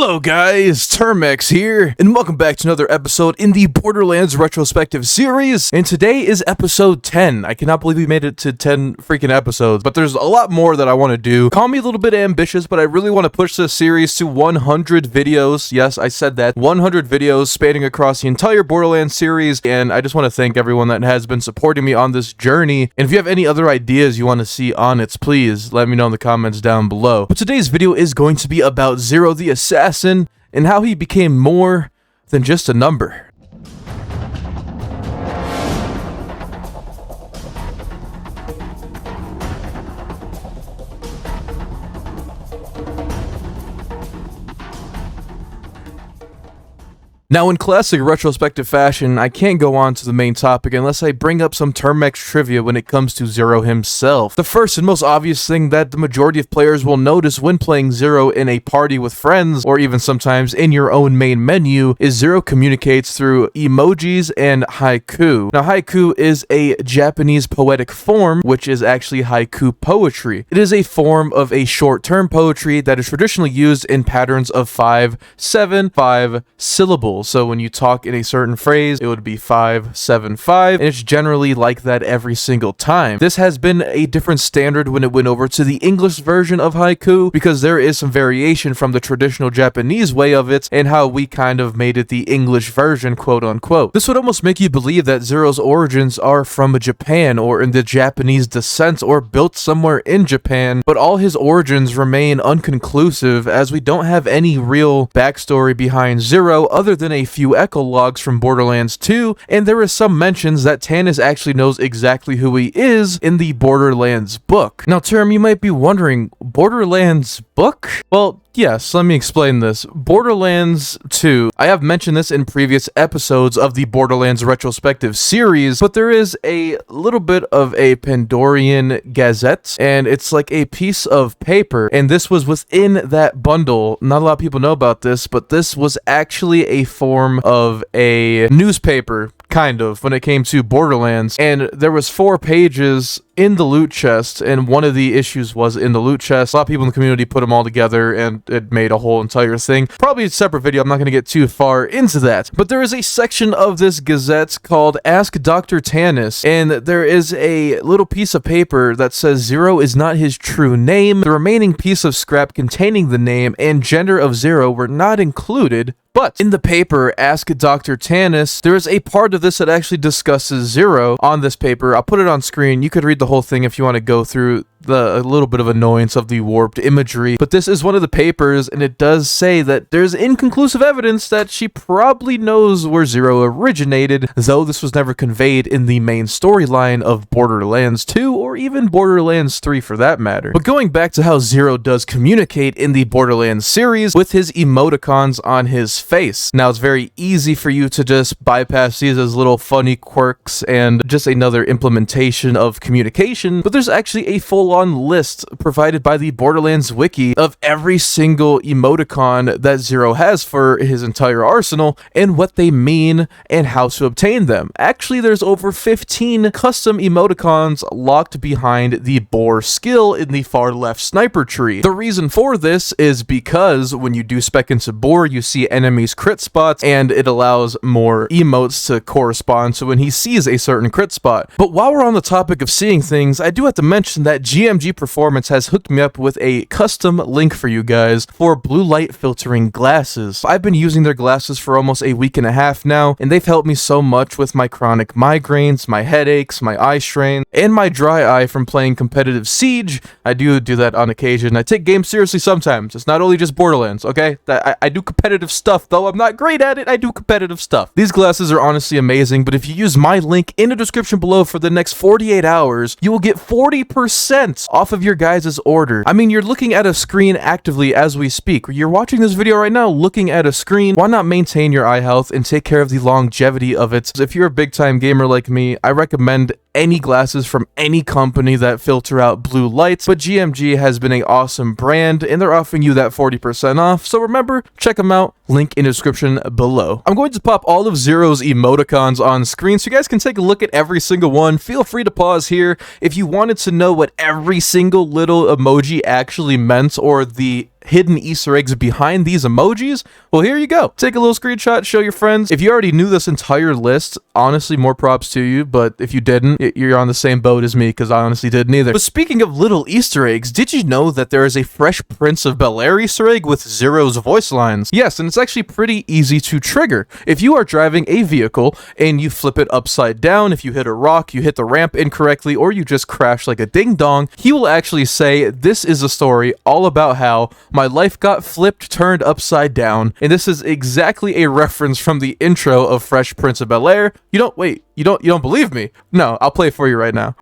Hello guys, Termex here, and welcome back to another episode in the Borderlands Retrospective series, and today is episode 10. I cannot believe we made it to 10 freaking episodes, but there's a lot more that I want to do. Call me a little bit ambitious, but I really want to push this series to 100 videos. Yes, I said that. 100 videos spanning across the entire Borderlands series, and I just want to thank everyone that has been supporting me on this journey, and if you have any other ideas you want to see on it, please let me know in the comments down below. But today's video is going to be about Zer0 the Assassin, and how he became more than just a number. Now, in classic retrospective fashion, I can't go on to the main topic unless I bring up some Termex trivia when it comes to Zer0 himself. The first and most obvious thing that the majority of players will notice when playing Zer0 in a party with friends, or even sometimes in your own main menu, is Zer0 communicates through emojis and haiku. Now, haiku is a Japanese poetic form, which is actually haiku poetry. It is a form of a short-term poetry that is traditionally used in patterns of 5, 7, 5 syllables. So when you talk in a certain phrase, it would be 5, 7, 5, and it's generally like that every single time. This has been a different standard when it went over to the English version of haiku, because there is some variation from the traditional Japanese way of it, and how we kind of made it the English version, quote unquote. This would almost make you believe that Zer0's origins are from Japan, or in the Japanese descent, or built somewhere in Japan, but all his origins remain unconclusive, as we don't have any real backstory behind Zer0 other than a few echo logs from Borderlands 2, and there is some mentions that Tannis actually knows exactly who he is in the Borderlands book. Now, Term, you might be wondering, Borderlands book? Well, yes, let me explain this. Borderlands 2, I have mentioned this in previous episodes of the Borderlands Retrospective series, but there is a little bit of a Pandorian Gazette, and it's like a piece of paper, and this was within that bundle. Not a lot of people know about this, but this was actually a form of a newspaper, kind of, when it came to Borderlands, and there was 4 pages in the loot chest, and one of the issues was in the loot chest. A lot of people in the community put them all together, and it made a whole entire thing. Probably a separate video, I'm not going to get too far into that. But there is a section of this gazette called Ask Dr. Tannis, and there is a little piece of paper that says Zer0 is not his true name. The remaining piece of scrap containing the name and gender of Zer0 were not included. But in the paper, Ask Dr. Tannis, there is a part of this that actually discusses Zer0 on this paper. I'll put it on screen. You could read the whole thing if you want to go through a little bit of annoyance of the warped imagery. But this is one of the papers, and it does say that there's inconclusive evidence that she probably knows where Zer0 originated, though this was never conveyed in the main storyline of Borderlands 2, or even Borderlands 3 for that matter. But going back to how Zer0 does communicate in the Borderlands series with his emoticons on his face. Now, it's very easy for you to just bypass these as little funny quirks and just another implementation of communication, but there's actually a full-on list provided by the Borderlands wiki of every single emoticon that Zer0 has for his entire arsenal, and what they mean and how to obtain them. Actually, there's over 15 custom emoticons locked behind the Bore skill in the far left sniper tree. The reason for this is because when you do spec into Bore, you see enemies crit spots, and it allows more emotes to correspond to when he sees a certain crit spot. But while we're on the topic of seeing things, I do have to mention that GMG Performance has hooked me up with a custom link for you guys for blue light filtering glasses. I've been using their glasses for almost a week and a half now, and they've helped me so much with my chronic migraines, my headaches, my eye strain, and my dry eye from playing competitive Siege. I do that on occasion. I take games seriously sometimes. It's not only just Borderlands, okay? I do competitive stuff, though I'm not great at it. I do competitive stuff. These glasses are honestly amazing, but if you use my link in the description below for the next 48 hours, you will get 40% off of your guys' order. I mean, you're looking at a screen actively as we speak. You're watching this video right now looking at a screen. Why not maintain your eye health and take care of the longevity of it? If you're a big time gamer like me, I recommend any glasses from any company that filter out blue lights, but GMG has been an awesome brand, and they're offering you that 40% off, so remember, check them out, link in the description below. I'm going to pop all of Zer0's emoticons on screen so you guys can take a look at every single one. Feel free to pause here if you wanted to know what every single little emoji actually meant, or the hidden Easter eggs behind these emojis? Well, here you go. Take a little screenshot, show your friends. If you already knew this entire list, honestly, more props to you, but if you didn't, you're on the same boat as me, because I honestly didn't either. But speaking of little Easter eggs, did you know that there is a Fresh Prince of Bel-Air Easter egg with Zero's voice lines? Yes, and it's actually pretty easy to trigger. If you are driving a vehicle and you flip it upside down, if you hit a rock, you hit the ramp incorrectly, or you just crash like a ding-dong, he will actually say, "This is a story all about how my life got flipped, turned upside down." And this is exactly a reference from the intro of Fresh Prince of Bel-Air. You don't believe me? No, I'll play it for you right now.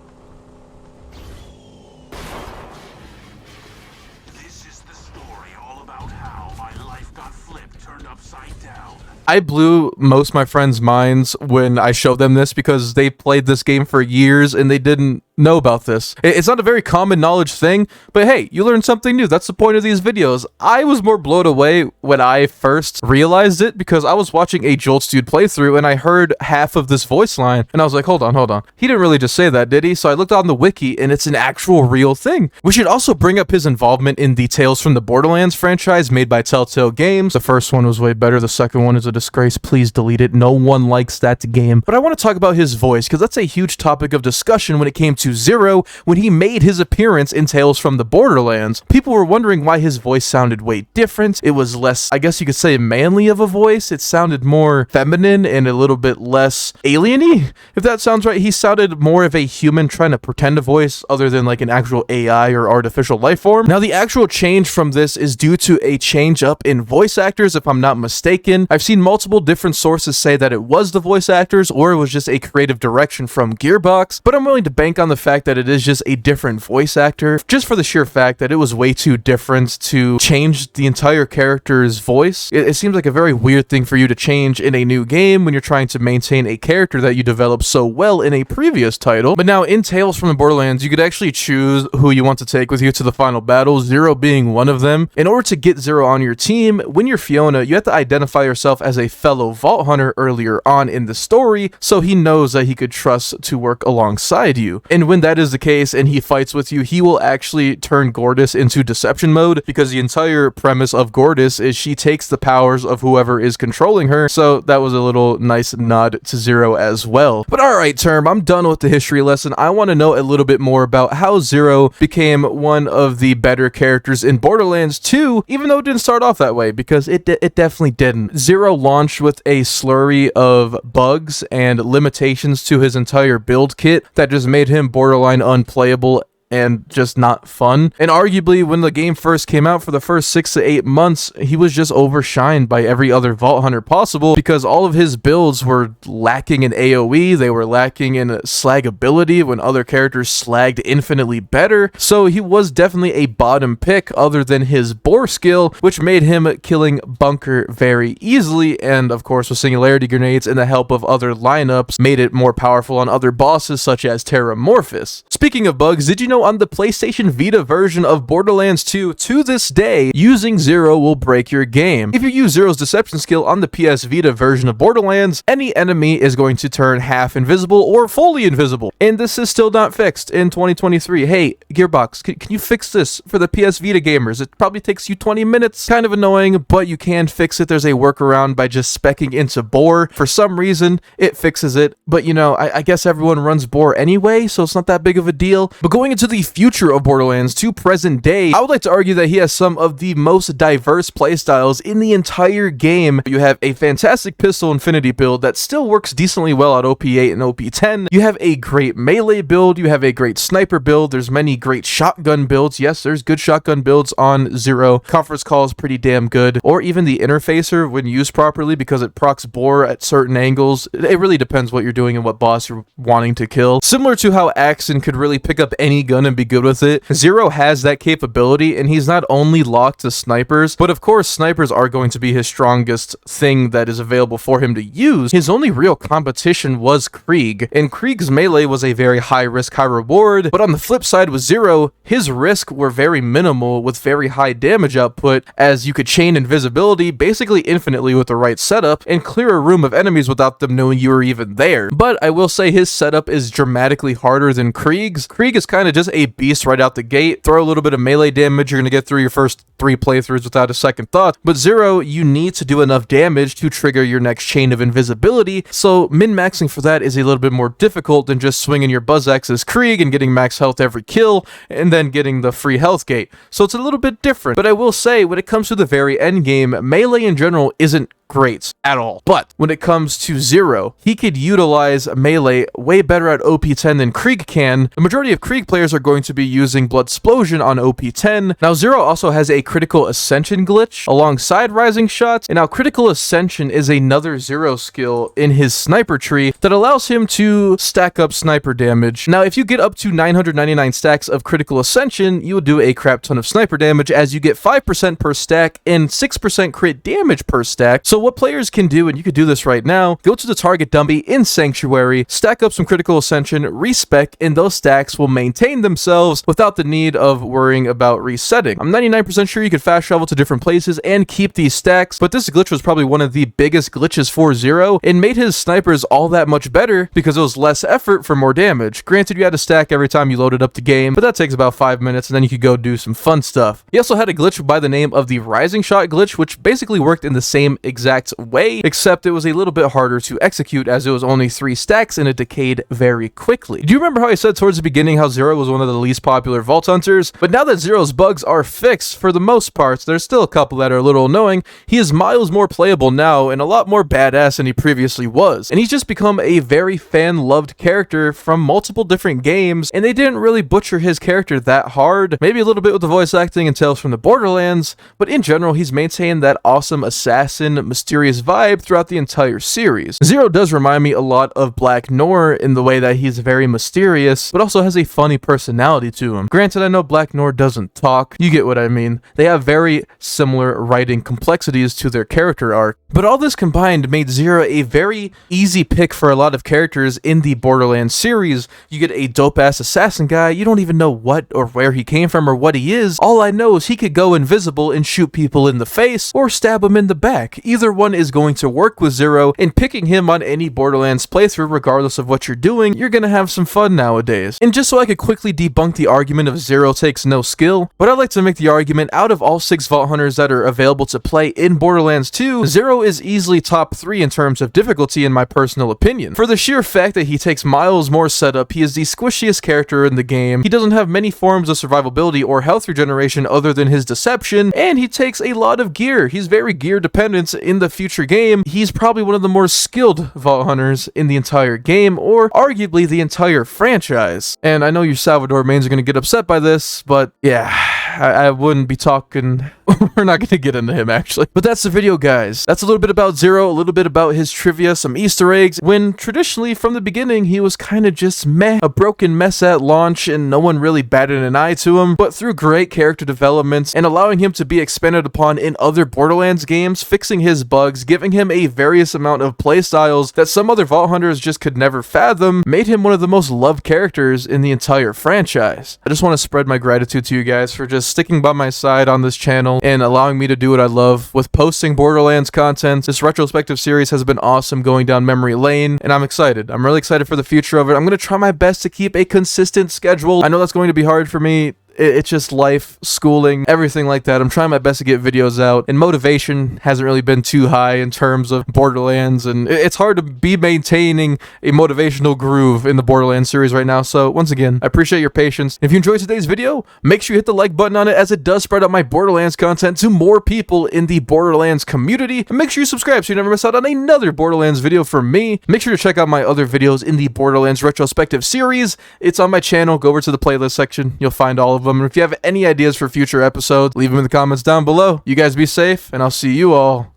This is the story all about how my life got flipped, turned upside down. I blew most of my friends' minds when I showed them this because they played this game for years and they didn't know about this. It's not a very common knowledge thing, but hey, you learned something new. That's the point of these videos. I was more blown away when I first realized it because I was watching a Jolts Dude playthrough and I heard half of this voice line and I was like, hold on. He didn't really just say that, did he? So I looked on the wiki and it's an actual real thing. We should also bring up his involvement in the Tales from the Borderlands franchise made by Telltale Games. The first one was way better. The second one is a disgrace. Please delete it. No one likes that game. But I want to talk about his voice because that's a huge topic of discussion when it came to Zer0 when he made his appearance in Tales from the Borderlands. People were wondering why his voice sounded way different. It was less, I guess you could say, manly of a voice. It sounded more feminine and a little bit less alien-y, if that sounds right. He sounded more of a human trying to pretend a voice other than like an actual AI or artificial life form. Now, the actual change from this is due to a change up in voice actors, if I'm not mistaken. I've seen multiple different sources say that it was the voice actors or it was just a creative direction from Gearbox, but I'm willing to bank on the fact that it is just a different voice actor, just for the sheer fact that it was way too different to change the entire character's voice. It seems like a very weird thing for you to change in a new game when you're trying to maintain a character that you developed so well in a previous title. But now in Tales from the Borderlands, you could actually choose who you want to take with you to the final battle, Zer0 being one of them. In order to get Zer0 on your team, when you're Fiona, you have to identify yourself as a fellow Vault Hunter earlier on in the story, so he knows that he could trust to work alongside you. And when that is the case and he fights with you, he will actually turn Gortys into deception mode because the entire premise of Gortys is she takes the powers of whoever is controlling her. So that was a little nice nod to Zer0 as well. But alright, Term, I'm done with the history lesson. I want to know a little bit more about how Zer0 became one of the better characters in Borderlands 2, even though it didn't start off that way, because it definitely didn't. Zer0 launched with a slurry of bugs and limitations to his entire build kit that just made him borderline unplayable and just not fun. And arguably, when the game first came out, for the first 6 to 8 months, he was just overshined by every other Vault Hunter possible because all of his builds were lacking in AoE, they were lacking in slagability when other characters slagged infinitely better. So he was definitely a bottom pick other than his bore skill, which made him killing Bunker very easily, and of course with singularity grenades and the help of other lineups made it more powerful on other bosses such as Terramorphous. Speaking of bugs, did you know on the PlayStation Vita version of Borderlands 2, to this day, using Zer0 will break your game. If you use Zer0's deception skill on the PS Vita version of Borderlands, any enemy is going to turn half invisible or fully invisible. And this is still not fixed in 2023. Hey, Gearbox, can you fix this for the PS Vita gamers? It probably takes you 20 minutes. Kind of annoying, but you can fix it. There's a workaround by just speccing into Bore. For some reason, it fixes it. But you know, I guess everyone runs Bore anyway, so it's not that big of a deal. But going into the future of Borderlands to present day, I would like to argue that he has some of the most diverse playstyles in the entire game. You have a fantastic pistol infinity build that still works decently well at OP8 and OP10. You have a great melee build, you have a great sniper build, there's many great shotgun builds. Yes, there's good shotgun builds on Zer0. Conference call is pretty damn good, or even the interfacer when used properly because it procs Bore at certain angles. It really depends what you're doing and what boss you're wanting to kill. Similar to how Axon could really pick up any gun and be good with it, Zer0 has that capability, and he's not only locked to snipers, but of course snipers are going to be his strongest thing that is available for him to use. His only real competition was Krieg, and Krieg's melee was a very high risk, high reward, but on the flip side with Zer0, his risks were very minimal with very high damage output, as you could chain invisibility basically infinitely with the right setup and clear a room of enemies without them knowing you were even there. But I will say his setup is dramatically harder than Krieg, Krieg's. Krieg is kind of just a beast right out the gate. Throw a little bit of melee damage, you're going to get through your first 3 playthroughs without a second thought. But Zer0, you need to do enough damage to trigger your next chain of invisibility, so min-maxing for that is a little bit more difficult than just swinging your Buzz Axe as Krieg and getting max health every kill, and then getting the free health gate. So it's a little bit different. But I will say, when it comes to the very end game, melee in general isn't great at all. But when it comes to Zer0, he could utilize melee way better at OP10 than Krieg can. The majority of Krieg players are going to be using Bloodsplosion on OP10. Now Zer0 also has a critical ascension glitch alongside rising shots, and now critical ascension is another Zer0 skill in his sniper tree that allows him to stack up sniper damage. Now if you get up to 999 stacks of critical ascension, you will do a crap ton of sniper damage, as you get 5% per stack and 6% crit damage per stack. So what players can do, and you could do this right now, go to the target dummy in Sanctuary, stack up some critical ascension, respec, and those stacks will maintain themselves without the need of worrying about resetting. I'm 99% sure you could fast travel to different places and keep these stacks, but this glitch was probably one of the biggest glitches for Zer0 and made his snipers all that much better because it was less effort for more damage. Granted, you had to stack every time you loaded up the game, but that takes about 5 minutes and then you could go do some fun stuff. He also had a glitch by the name of the Rising Shot glitch, which basically worked in the same exact way, except it was a little bit harder to execute as it was only 3 stacks and it decayed very quickly. Do you remember how I said towards the beginning how Zer0 was one of the least popular Vault Hunters? But now that Zer0's bugs are fixed for the most part, there's still a couple that are a little annoying, he is miles more playable now and a lot more badass than he previously was. And he's just become a very fan-loved character from multiple different games, and they didn't really butcher his character that hard. Maybe a little bit with the voice acting and Tales from the Borderlands, but in general he's maintained that awesome assassin, mysterious vibe throughout the entire series. Zer0 does remind me a lot of Black Noir in the way that he's very mysterious, but also has a funny personality to him. Granted, I know Black Noir doesn't talk, you get what I mean. They have very similar writing complexities to their character arc. But all this combined made Zer0 a very easy pick for a lot of characters in the Borderlands series. You get a dope-ass assassin guy, you don't even know what or where he came from or what he is. All I know is he could go invisible and shoot people in the face or stab them in the back. Either one is going to work with Zer0, and picking him on any Borderlands playthrough, regardless of what you're doing, you're gonna have some fun nowadays. And just so I could quickly debunk the argument of Zer0 takes no skill, but I'd like to make the argument out of all 6 Vault Hunters that are available to play in Borderlands 2, Zer0 is easily top 3 in terms of difficulty in my personal opinion. For the sheer fact that he takes miles more setup, he is the squishiest character in the game, he doesn't have many forms of survivability or health regeneration other than his deception, and he takes a lot of gear. He's very gear dependent in the future game. He's probably one of the more skilled Vault Hunters in the entire game, or arguably the entire franchise. And I know you Salvador mains are going to get upset by this, but yeah, I wouldn't be talking... We're not going to get into him, actually. But that's the video, guys. That's a little bit about Zer0, a little bit about his trivia, some Easter eggs, when traditionally, from the beginning, he was kind of just meh, a broken mess at launch, and no one really batted an eye to him. But through great character development, and allowing him to be expanded upon in other Borderlands games, fixing his bugs, giving him a various amount of playstyles that some other Vault Hunters just could never fathom, made him one of the most loved characters in the entire franchise. I just want to spread my gratitude to you guys for just sticking by my side on this channel, and allowing me to do what I love with posting Borderlands content. This retrospective series has been awesome going down memory lane, and I'm excited. I'm really excited for the future of it. I'm going to try my best to keep a consistent schedule. I know that's going to be hard for me. It's just life, schooling, everything like that. I'm trying my best to get videos out, and motivation hasn't really been too high in terms of Borderlands, and it's hard to be maintaining a motivational groove in the Borderlands series right now. So once again, I appreciate your patience. If you enjoyed today's video, make sure you hit the like button on it, as it does spread out my Borderlands content to more people in the Borderlands community. And make sure you subscribe so you never miss out on another Borderlands video from me. Make sure to check out my other videos in the Borderlands Retrospective series. It's on my channel. Go over to the playlist section. You'll find all of them. And if you have any ideas for future episodes, leave them in the comments down below. You guys be safe, and I'll see you all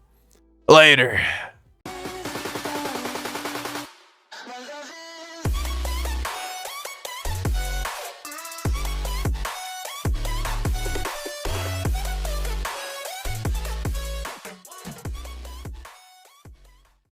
later.